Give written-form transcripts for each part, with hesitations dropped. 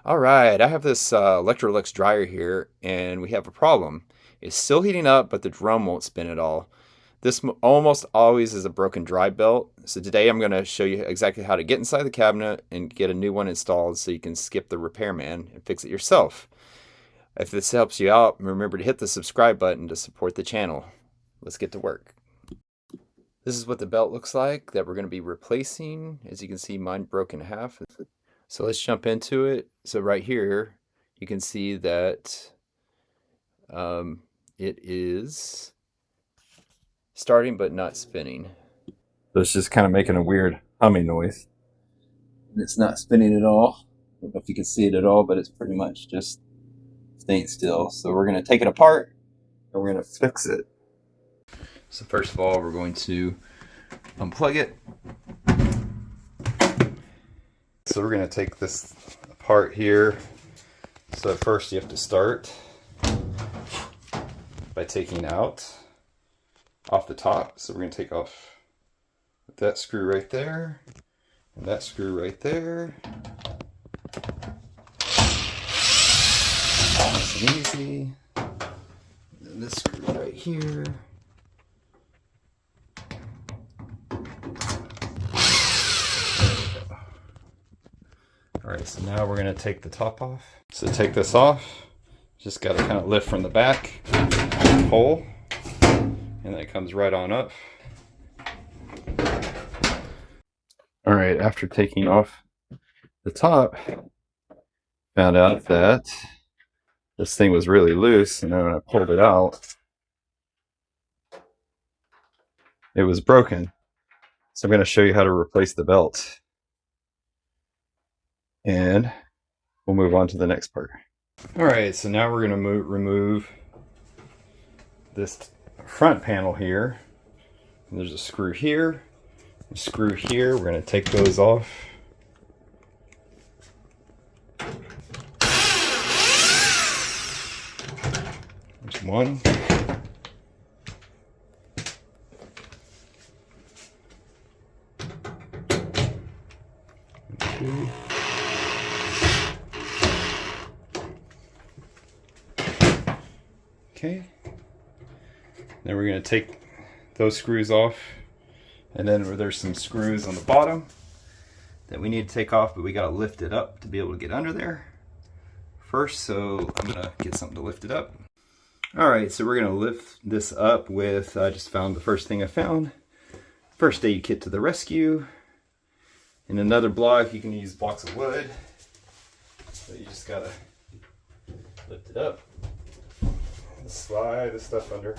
All right, I have this Electrolux dryer here, and we have a problem. It's still heating up, but the drum won't spin at all. This almost always is a broken dry belt. So today I'm going to show you exactly how to get inside the cabinet and get a new one installed so you can skip the repairman and fix it yourself. If this helps you out, remember to hit the subscribe button to support the channel. Let's get to work. This is what the belt looks like that we're going to be replacing. As you can see, mine broke in half. So let's jump into it. So right here, you can see that it is starting but not spinning. So it's just kind of making a weird humming noise. And it's not spinning at all. I don't know if you can see it at all, but it's pretty much just staying still. So we're going to take it apart and we're going to fix it. So first of all, we're going to unplug it. So we're going to take this apart here. So first you have to start by taking out off the top. So we're going to take off that screw right there and that screw right there. Nice and easy. And this screw right here. Alright, so now we're going to take the top off. So take this off. Just got to kind of lift from the back, pull, and that comes right on up. Alright, after taking off the top, found out that this thing was really loose, and then when I pulled it out, it was broken. So I'm going to show you how to replace the belt. And we'll move on to the next part. Alright, so now we're going to remove this front panel here. And there's a screw here, a screw here. We're going to take those off. There's one. Two. Okay, then we're going to take those screws off, and then there's some screws on the bottom that we need to take off, but we got to lift it up to be able to get under there first, so I'm going to get something to lift it up. Alright, so we're going to lift this up with, I just found the first thing I found, first aid kit to the rescue. In another block, you can use blocks of wood, so you just got to lift it up. Slide the stuff under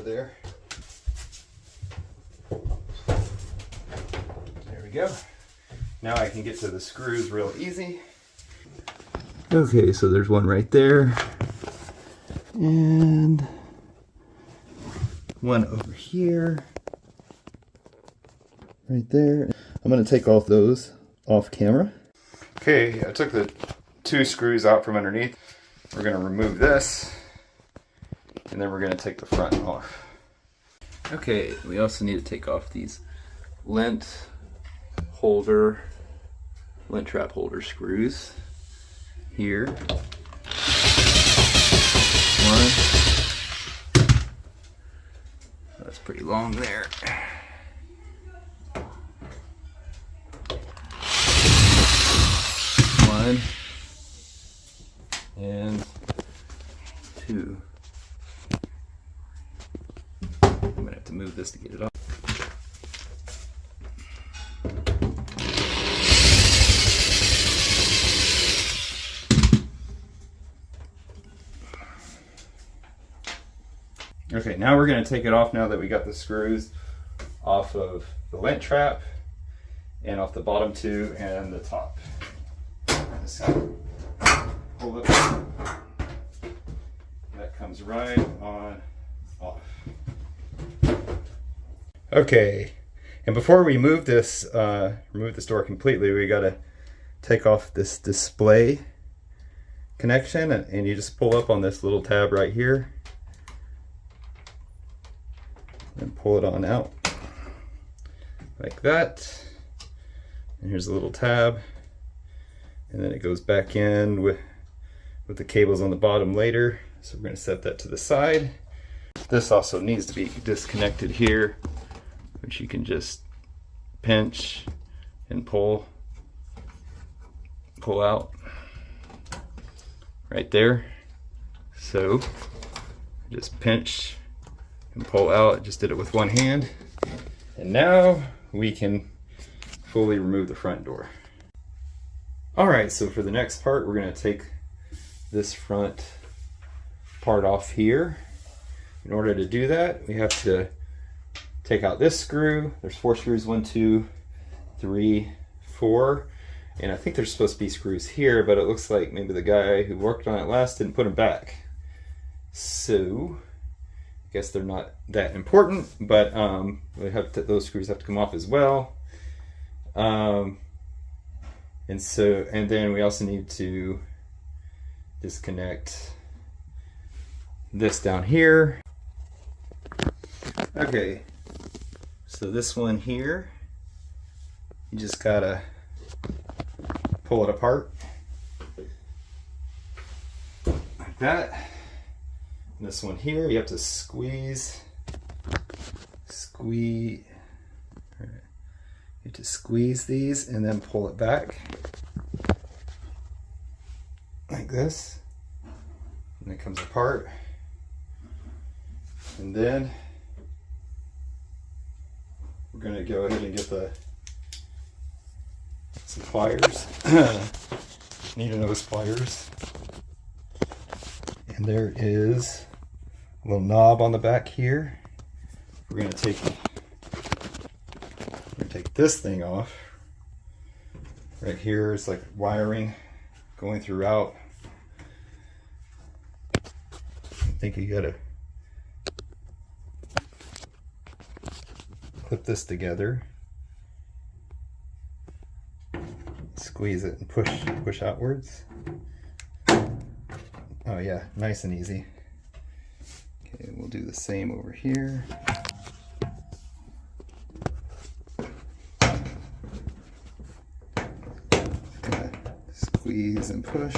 there. There we go. Now I can get to the screws real easy. Okay, so there's one right there. And one over here. Right there. I'm going to take all those off camera. Okay, I took the two screws out from underneath. We're going to remove this. And then we're going to take the front off. Okay, we also need to take off these lint trap holder screws here. One. That's pretty long there. One. And two. I'm gonna have to move this to get it off. Okay, now we're going to take it off now that we got the screws off of the lint trap and off the bottom two and the top. Just pull it up. That comes right on off. Okay, and before we remove this door completely, we got to take off this display connection, and you just pull up on this little tab right here and pull it on out like that. And here's a little tab, and then it goes back in with the cables on the bottom later. So we're going to set that to the side. This also needs to be disconnected here, which you can just pinch and pull out right there. So just pinch and pull out. I just did it with one hand. And now we can fully remove the front door. All right, so for the next part, we're going to take this front part off here. In order to do that, we have to take out this screw. There's 4 screws, 1, 2, 3, 4. And I think there's supposed to be screws here, but it looks like maybe the guy who worked on it last didn't put them back. So I guess they're not that important, but those screws have to come off as well. And then we also need to disconnect this down here. Okay, so this one here, you just gotta pull it apart like that. And this one here, you have to squeeze. You have to squeeze these and then pull it back like this, and it comes apart. And then we're going to go ahead and get some pliers. Need to know pliers. And there is a little knob on the back here. We're going to take this thing off. Right here is like wiring going throughout. I think you gotta clip this together, squeeze it and push outwards. Oh yeah, nice and easy. Okay, we'll do the same over here. Squeeze and push.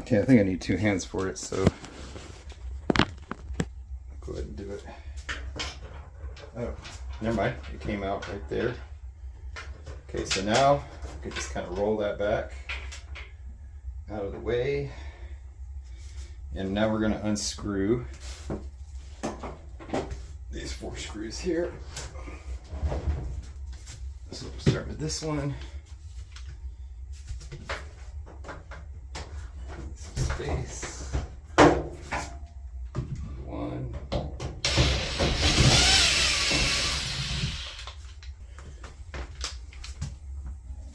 Okay, I think I need 2 hands for it, so I'll go ahead and do it. Oh, never mind, it came out right there. Okay, so now I can just kind of roll that back out of the way. And now we're going to unscrew these 4 screws here. So we'll start with this one. Some space. 1.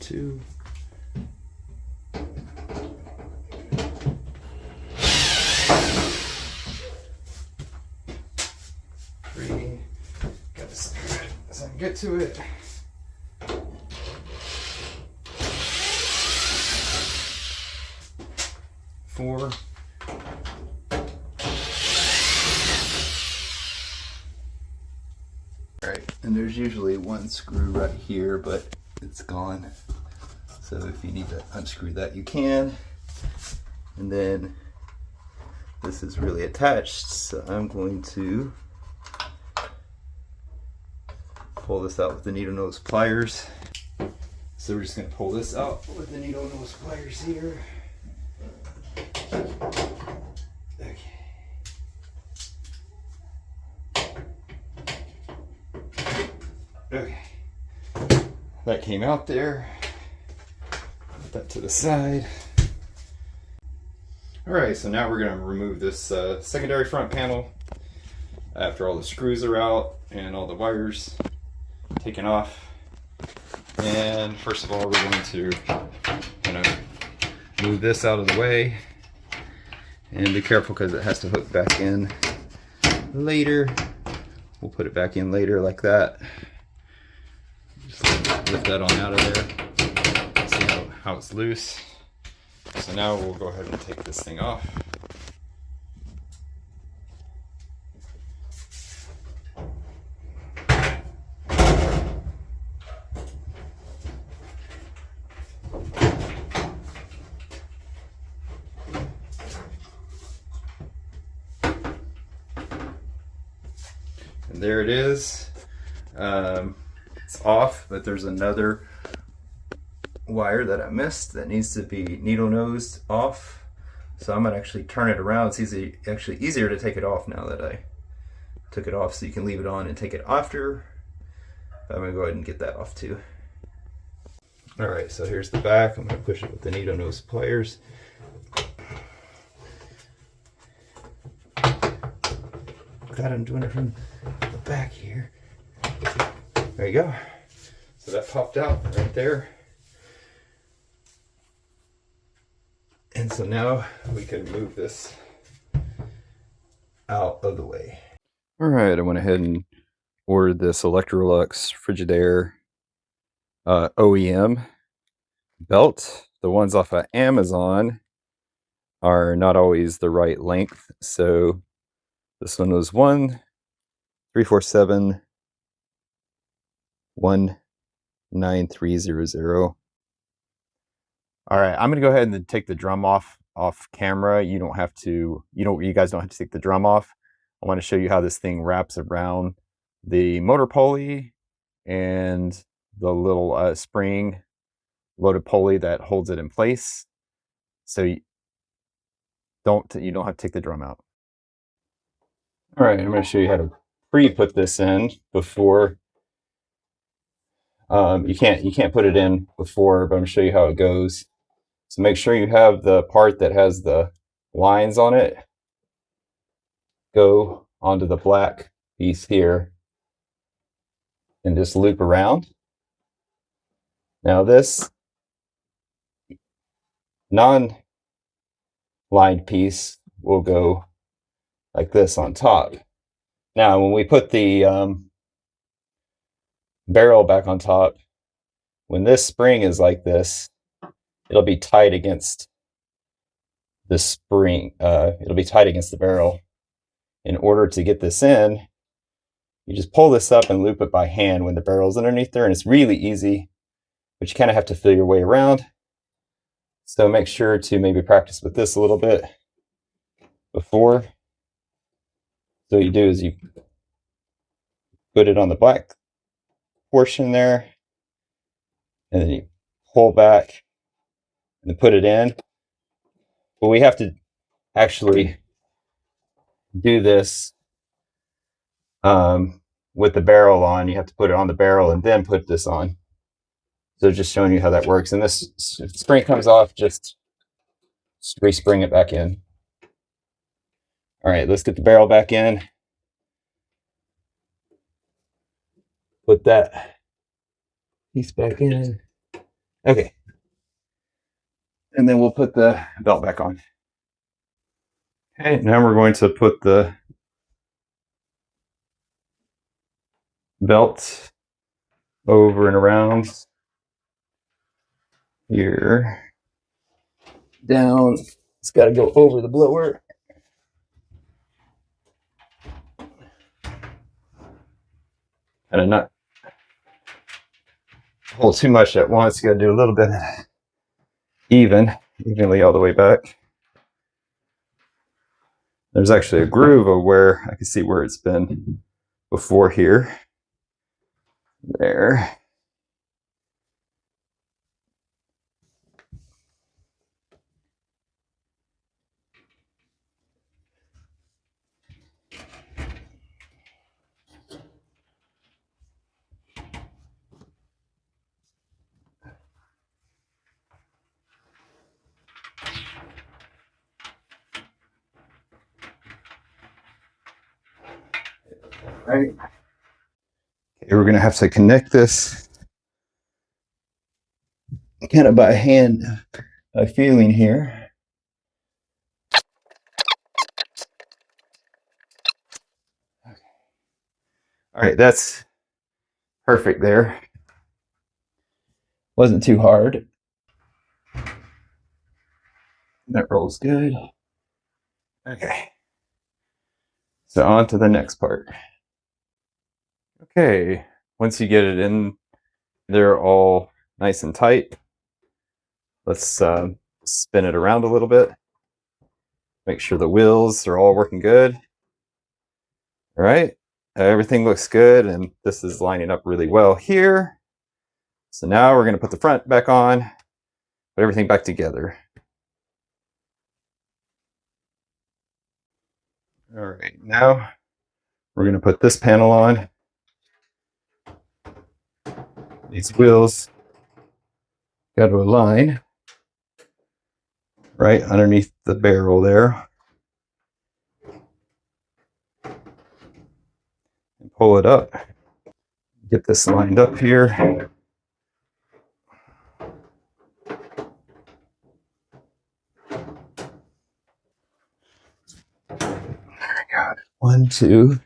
2. 3. Gotta screw it as I can get to it. 4. Alright, and there's usually 1 screw right here, but it's gone. So if you need to unscrew that, you can. And then this is really attached, so I'm going to pull this out with the needle nose pliers. So we're just going to pull this out with the needle nose pliers here. Okay. Okay. That came out there. Put that to the side. Alright, so now we're going to remove this secondary front panel after all the screws are out and all the wires taken off. And first of all, we're going to move this out of the way. And be careful because it has to hook back in later. We'll put it back in later like that. Just lift that on out of there. See how it's loose. So now we'll go ahead and take this thing off. there it is. It's off, but there's another wire that I missed that needs to be needle nosed off. So I'm gonna actually turn it around. It's actually easier to take it off now that I took it off, so you can leave it on and take it after. But I'm gonna go ahead and get that off too. All right, so here's the back. I'm gonna push it with the needle nose pliers. Glad I'm doing it from the back here. There you go. So that popped out right there. And so now we can move this out of the way. All right, I went ahead and ordered this Electrolux Frigidaire OEM belt. The ones off of Amazon are not always the right length. So this one was 1-347-19300. All right, I'm gonna go ahead and take the drum off camera. You guys don't have to take the drum off. I want to show you how this thing wraps around the motor pulley and the little spring loaded pulley that holds it in place. So you don't have to take the drum out. All right, I'm going to show you how to pre-put this in before. You can't put it in before, but I'm going to show you how it goes. So make sure you have the part that has the lines on it go onto the black piece here and just loop around. Now this non-lined piece will go like this on top. Now when we put the barrel back on top, when this spring is like this, it'll be tight against the spring. It'll be tight against the barrel. In order to get this in, you just pull this up and loop it by hand when the barrel's underneath there, and it's really easy, but you kind of have to feel your way around. So make sure to maybe practice with this a little bit before. So what you do is you put it on the black portion there, and then you pull back and put it in. But we have to actually do this with the barrel on. You have to put it on the barrel and then put this on. So just showing you how that works. And this, if the spring comes off, just respring it back in. All right, let's get the barrel back in. Put that piece back in. Okay. And then we'll put the belt back on. Okay, now we're going to put the belt over and around here. Down. It's got to go over the blower. And not hold too much at once. You got to do a little bit evenly all the way back. There's actually a groove of where I can see where it's been before here. There. Right. Okay, we're going to have to connect this kind of by hand, by feeling here. Okay. All right, that's perfect there. Wasn't too hard. That rolls good. Okay. So on to the next part. Okay, once you get it in, they're all nice and tight. Let's spin it around a little bit. Make sure the wheels are all working good. All right, everything looks good, and this is lining up really well here. So now we're going to put the front back on, put everything back together. All right, now we're going to put this panel on. These wheels got to align right underneath the barrel there. And pull it up. Get this lined up here. I got it. 1, 2.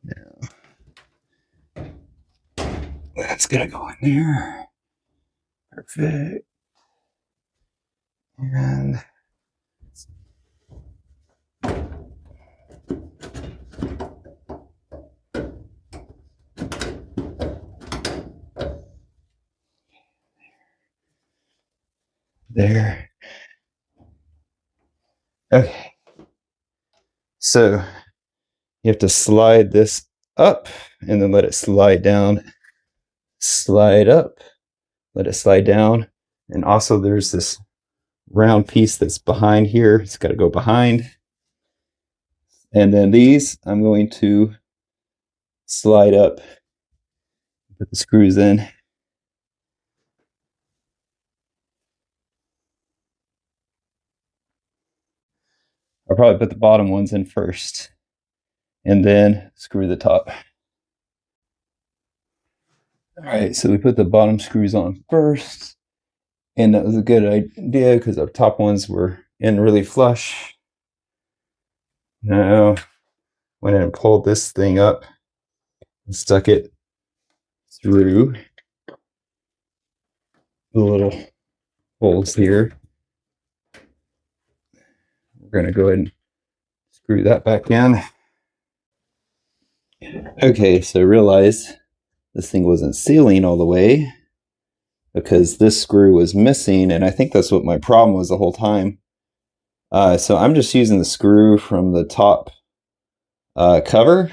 Now that's gonna go in there. Perfect. And there. Okay. So you have to slide this up and then let it slide down. Slide up, let it slide down. And also there's this round piece that's behind here. It's got to go behind. And then these I'm going to slide up, put the screws in. I'll probably put the bottom ones in first and then screw the top. All right, so we put the bottom screws on first, and that was a good idea because our top ones were in really flush. Now, went in and pulled this thing up and stuck it through the little holes here. We're going to go ahead and screw that back in. Okay, so realize this thing wasn't sealing all the way because this screw was missing, and I think that's what my problem was the whole time. So I'm just using the screw from the top cover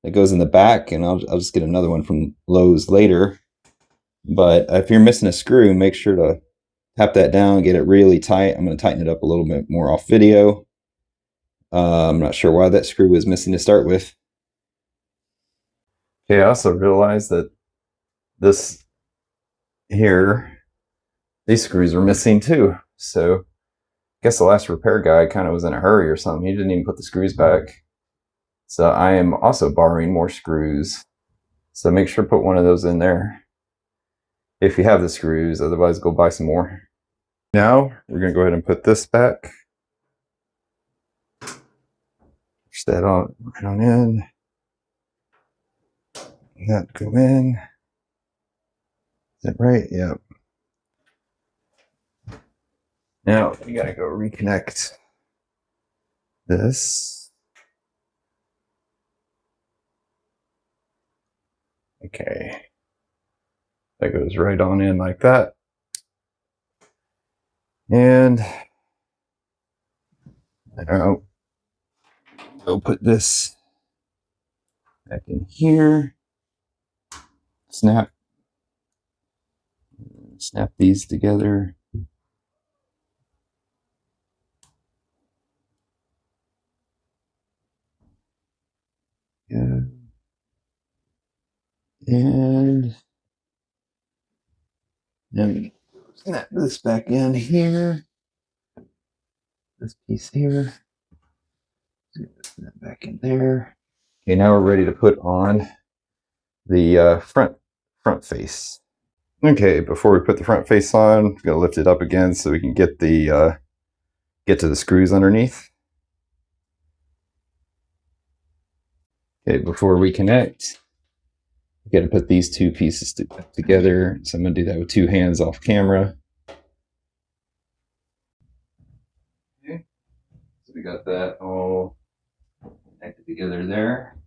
that goes in the back, and I'll just get another one from Lowe's later. But if you're missing a screw, make sure to tap that down, get it really tight. I'm going to tighten it up a little bit more off video. I'm not sure why that screw was missing to start with. Okay, I also realized that this here, these screws are missing too. So I guess the last repair guy kind of was in a hurry or something. He didn't even put the screws back. So I am also borrowing more screws. So make sure to put one of those in there if you have the screws, otherwise go buy some more. Now we're going to go ahead and put this back. Push that on right on in. That go in. Is that right? Yep. Now we got to go reconnect this. Okay. That goes right on in like that. And I'll put this back in here. Snap these together. Yeah. And then snap this back in here. This piece here. That back in there. Okay, now we're ready to put on the front face. Okay, before we put the front face on, I'm gonna lift it up again so we can get the get to the screws underneath. Okay, before we connect, we got to put these two pieces together. So I'm gonna do that with two hands off camera. Okay, so we got that all connected together there.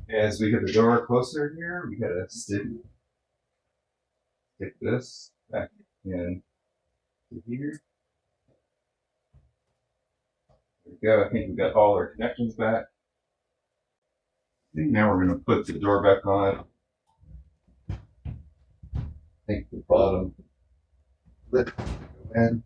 As we get the door closer here, we gotta stick this back in here. There we go. I think we've got all our connections back. I think now we're going to put the door back on. I think the bottom lip in.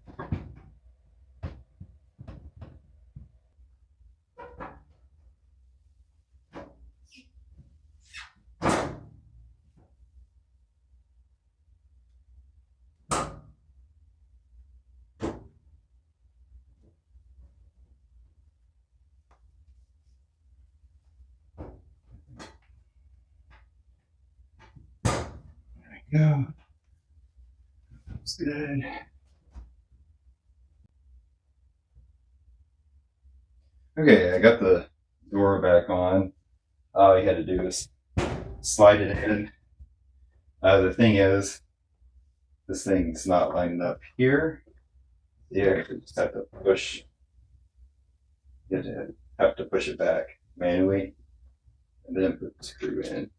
Yeah, that's good. Okay, I got the door back on. All you had to do is slide it in. The thing is, this thing's not lining up here. You actually just have to push. You have to push it back manually, and then put the screw in.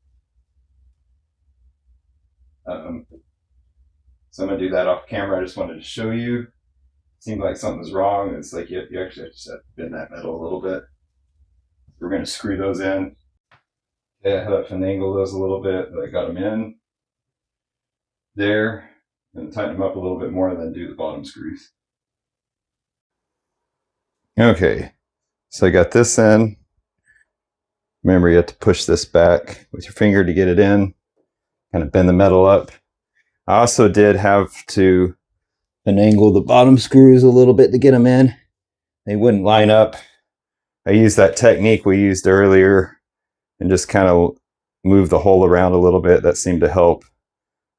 So I'm gonna do that off camera. I just wanted to show you. Seemed like something was wrong. It's like you actually just have to bend that metal a little bit. We're gonna screw those in. Yeah, I have to finagle those a little bit, but I got them in there. And tighten them up a little bit more, and then do the bottom screws. Okay, so I got this in. Remember, you have to push this back with your finger to get it in. Kind of bend the metal up. I also did have to finagle the bottom screws a little bit to get them in. They wouldn't line up. I used that technique we used earlier and just kind of move the hole around a little bit. That seemed to help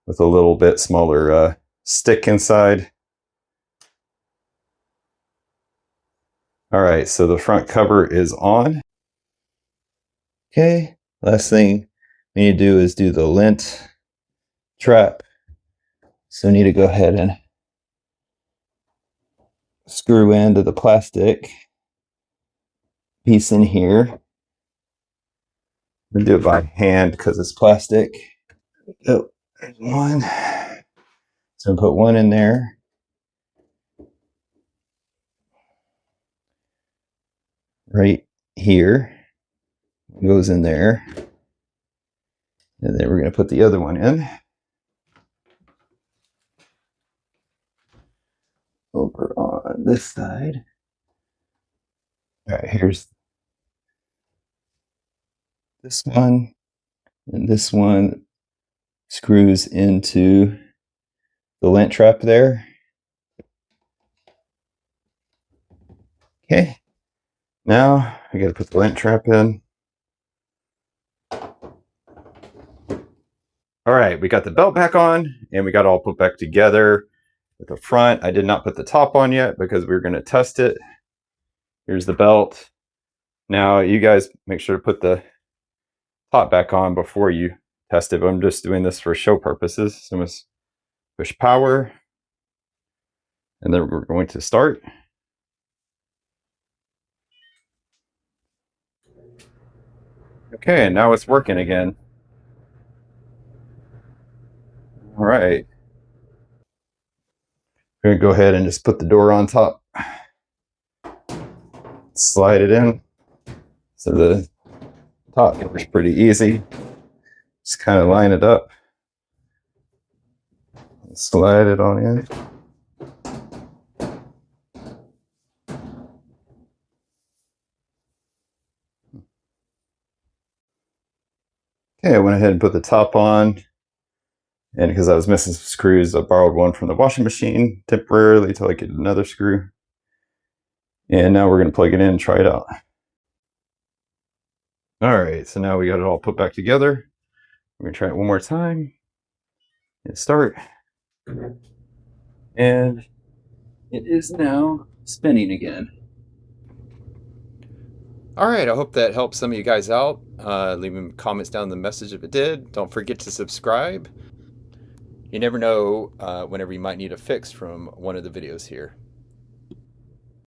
with a little bit smaller stick inside. All right, so the front cover is on. Okay, last thing we need to do is do the lint trap. So we need to go ahead and screw into the plastic piece in here. I'm gonna do it by hand because it's plastic. Oh, there's one. So I'm gonna put one in there. Right here. It goes in there. And then we're gonna put the other one in. Over on this side. All right, here's this one, and this one screws into the lint trap there. Okay, now I got to put the lint trap in. All right, we got the belt back on, and we got it all put back together. With the front, I did not put the top on yet because we were going to test it. Here's the belt. Now you guys make sure to put the top back on before you test it, but I'm just doing this for show purposes. So I'm going to push power, and then we're going to start. Okay, and now it's working again. All right. We're going to go ahead and just put the door on top. Slide it in. So the top is pretty easy. Just kind of line it up. Slide it on in. Okay, I went ahead and put the top on. And because I was missing some screws, I borrowed one from the washing machine temporarily until I get another screw. And now we're going to plug it in and try it out. All right, so now we got it all put back together. We're going to try it one more time. And start. And it is now spinning again. All right, I hope that helped some of you guys out. Leave comments down in the message if it did. Don't forget to subscribe. You never know whenever you might need a fix from one of the videos here.